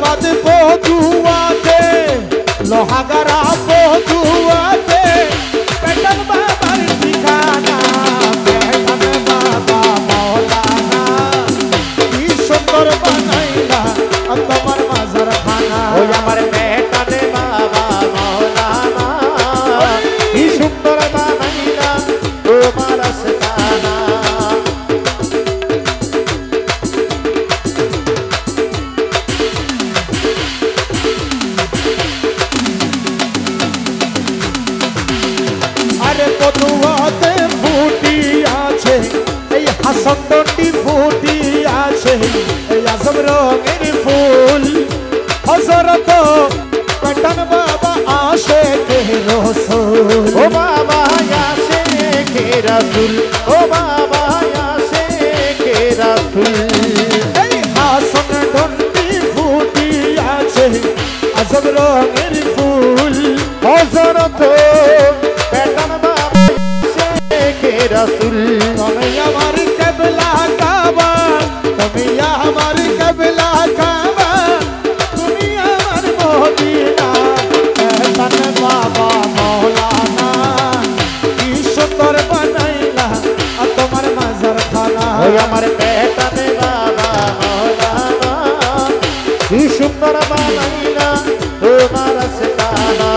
বাদ বধুয়াতে লোহাগারা বধুয়াতে পেটন বাবার ঠিকানা পেটন বাবা মৌলানা কি সুন্দর বানাইলা তোমার মাজার খানা ওই আমার পেটন বাবা মৌলানা কি সুন্দর বানাইলা তোমার আস্তানা বধুয়াতে ফুটি আছে এই হাসনটি ফুটি আছে এই আজম রঙের ফুল হযরত পেটন বাবা আশিকে রাসূল ও বাবা আশিকে রাসূল ও বাবা আশিকে রাসূল এই হাসনটি ফুটি আছে আজম রঙের ফুল হযরত পেটন বাবা আশিকে রাসূল তুমি আমার কিবলা কাবা তুমি আমার কিবলা কাবা তুমি আমার মদিনা পেটন বাবা মৌলানা কি সুন্দর বানাইলা তোমার মাজার খানা ওই আমার পেটন বাবা মৌলানা কি সুন্দর বানাইলা তোমার আস্তানা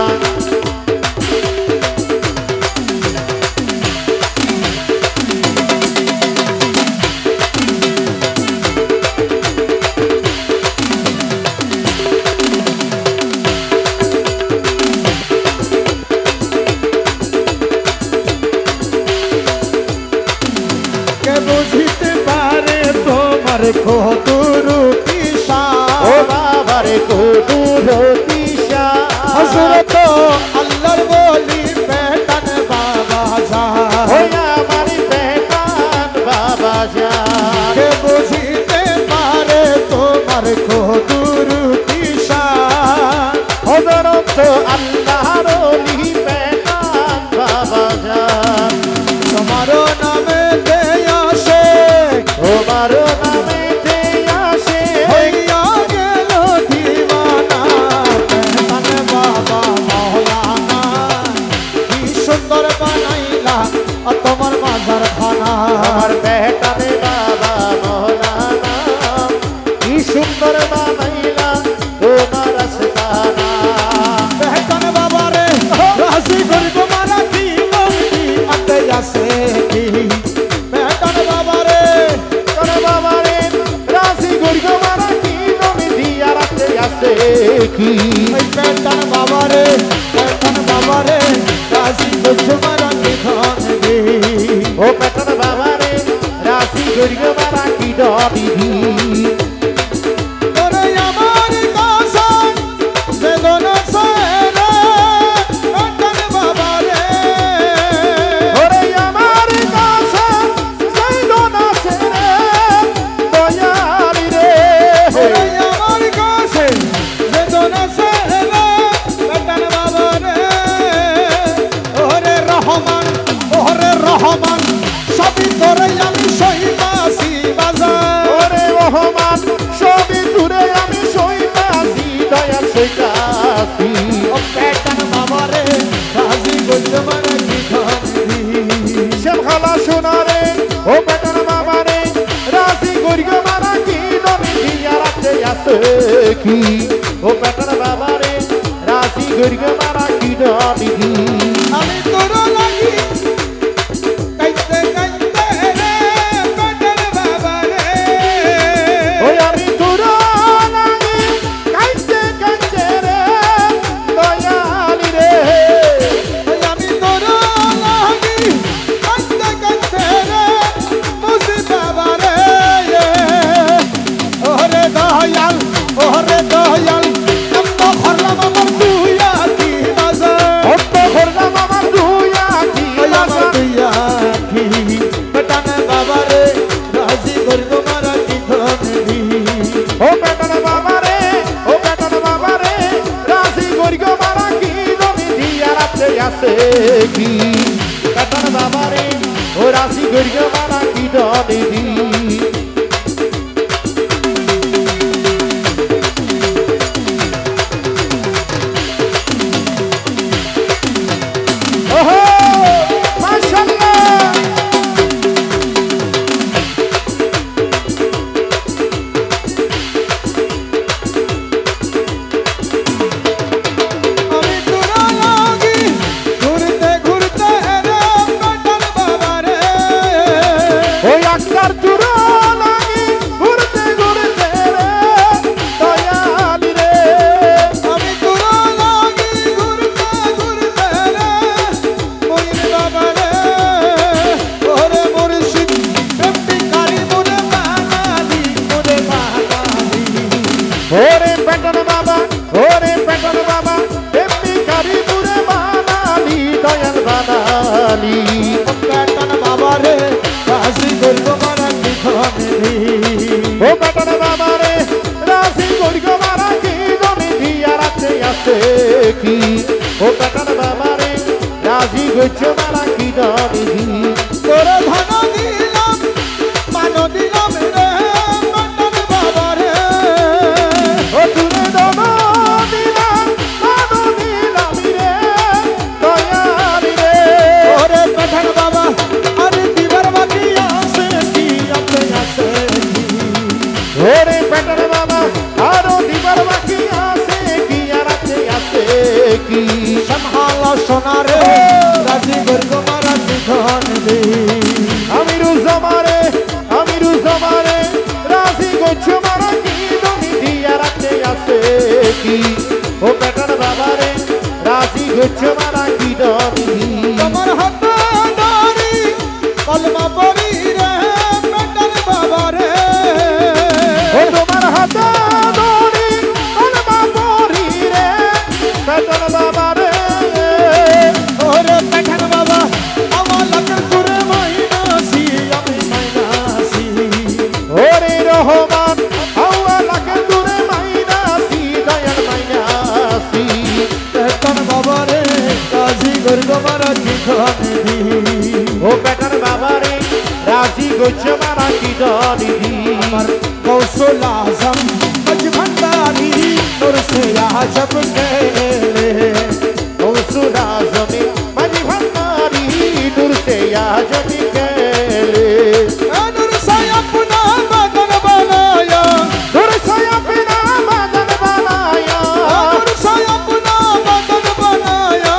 কুদরতি শান ও বাবার কুদরতি শান হযরত আল্লাহর ওলি পেটন বাবা জান ও আমার পেটন বাবা জান কে বুঝিতে পারে তোমার কুদরতি শান হযরত আল্লাহর ওলি পেটন বাবা জান তোমার নামে তে আসে তোমার নামে তোমার মাজার খানা আমার পেটন বাবা মৌলানা কি সুন্দর বানাইলা তোমার আস্তানা পেটন বাবা রে রাজি করি তোমার কি বলবি আতে আসে কি পেটন বাবা রে রাজি করি তোমার কি তুমি দিয়া রাখতে আসে কি পেটন বাবা রে রাজি করি তোমার কি ধন দে ও পেটন বাবা রে রাজি করি তোমার কি দবি তোরে আমার কাছে বেদনা সেরে পেটন বাবা রে ওরে আমার কাছে বেদনা সেরে দয়ালি রে তোরে আমার কাছে বেদনা সেরে পেটন বাবা রে ওরে রহমান সবই তোরে আমি সইবাসি বাজার ওরে রহমান সবই দূরে আমি সইতাছি দয়াল সইতাছি ও পেটন বাবা রে রাজি করতে মারা কি খানি শ্যাম খালা সোনারে ও পেটন বাবা রে রাজি করি মারা কি দমি দিয়া রাখতে আসে কি ও পেটন বাবা রে রাজি করি মারা কি দমি আমি তোর লাগি কাইতে কাইতে রে পেটন বাবা রে ওই আমি তোর লাগি কাইতে কাইতে রে দয়ালি রে আমি তোর লাগি কাইতে কাইতে রে মুসি বাবা রে ওরে দয়াল এমন খরলাম আমার তুই আকি বাজা অত করলাম আমার দুই আখি আমার তুই আকি পেটন বাবা রে রাজি করি তোমার কি ধনি ও পেটন বাবা রে রাজি করি মারা কি দমি দিয়া রাখতে আসে কি পেটন বাবা রে ও রাজি করি মারা কি দমি ওরে পেটন বাবা এমনি কারি পুরে বানালি দয়াল বানালি পেটন বাবা রে রাজি করব মারা কি ধনে ও পেটন বাবা রে রাজি করব মারা কি ধনে দিয়া রাতে আছে কি ও পেটন বাবা রে রাজি করব মারা কি ধনে তোরে ধন দিলাম মান দিলাম রে পেটন বাবা রে ও তুলে ধন দিলাম মান দিলাম রে দয়াল রে ওরে পেটন বাবা আরে দিবার বাকি আছে কি আপনি আছে ওরে পেটন বাবা আরো দিবার বাকি আছে কি আর আছে কি সম্হালা সোনা রে রাজি করব মারা কি ধনে আমিরুল জামারে রাজি করছো মারা কি তুমি দিয়া রাখতে আছে কি ও পেটন বাবারে রাজি করছো মারা কি তুমি তোমার হাতে ধরি কলমা পড়ি রে পেটন বাবা রে ও তোমার হাতে ধরি কলমা পড়ি রে পেটন বাবারে ওরে পেটন বাবা আমার লাগের করে মাইনাসি আমি মাইনাসি ওরে রহমান আল্লাহ লাকে দূরে মাইনাসি দয়াল মাইনাসি পেটন বাবা রে রাজি করব মারা কি ধনে ও পেটন বাবারে রাজি করছো মারা কি ধনি আমার কৌশল আজম আজ ভন্ডারি তোর সে আজব খেলে কৌশল আজমে মাঝি ভান্ডারি দূর সে আজমি গেলে নূর সে अपना बदन बनाया দূর সে আপনা বাদন বানায়া नूर से अपना बदन बनाया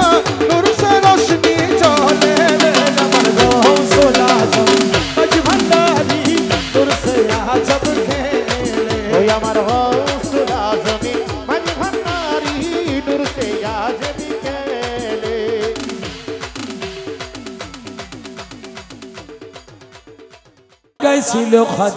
नूर से रोशनी चले रे अमर कौशल आजम अज भंडारी नूर से आजब खेले ওই আমার কৌশল আজমে মাঝি ভান্ডারি দূর সে আজমি গেলে कैसी लो